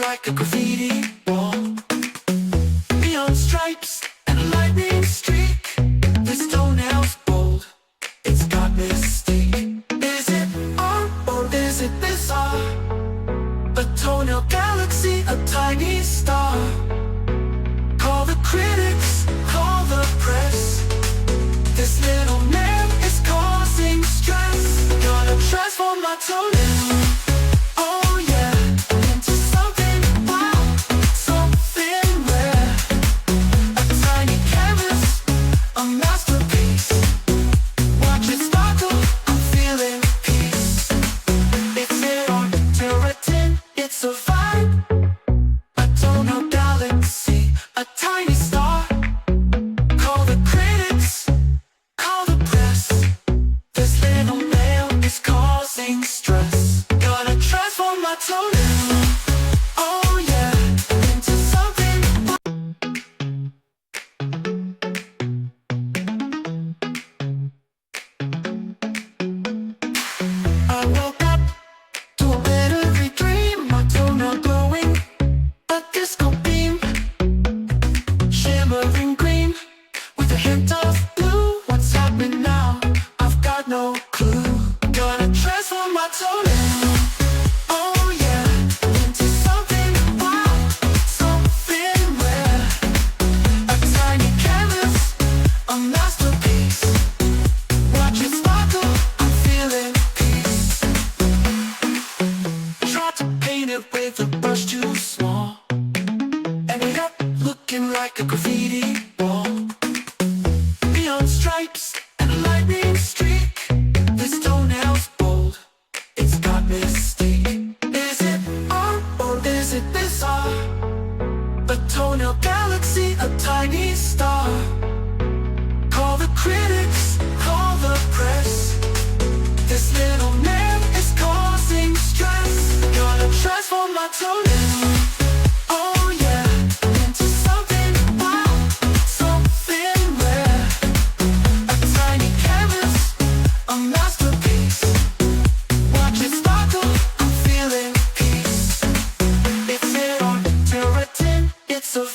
like a graffiti wall. Neon stripes and a lightning streak. This toenail's bold, it's got mystique. Is it art or is it this art? A toenail galaxy, a tiny star. Call the critics, call the press. This little man is causing stress. Gonna transform my toenail, oh yeah, into something wild, something rare. A tiny canvas, a masterpiece. Watch it sparkle, I'm feeling peace. It's an art keratin, it's a vibe. A toenail galaxy, a tiny star. Call the critics, call the press. This little nail is causing stress. Gonna transform my toenail, oh yeah, into something. I woke up to a glittery dream. My toenail glowing, a disco beam, shimmering green with a hint of blue. What's happening now? I've got no clue. Gonna transform my toenail, oh yeah, into something wild, something rare. A tiny canvas, a masterpiece. Watch it sparkle, I'm feeling peace. Try to paint it with a brush too small. Ended up looking like a graffiti wall. Neon stripes and a lightning streak. This toenail's bold, it's got mystique. Is it art or is it this art? A toenail galaxy, a tiny star. Call the critics, call the press. This little man is causing stress. Gonna transform my toenail, oh yeah, into something wild, something rare. A tiny canvas, a masterpiece. Watch it sparkle, I'm feeling peace. It's an art keratin, it's a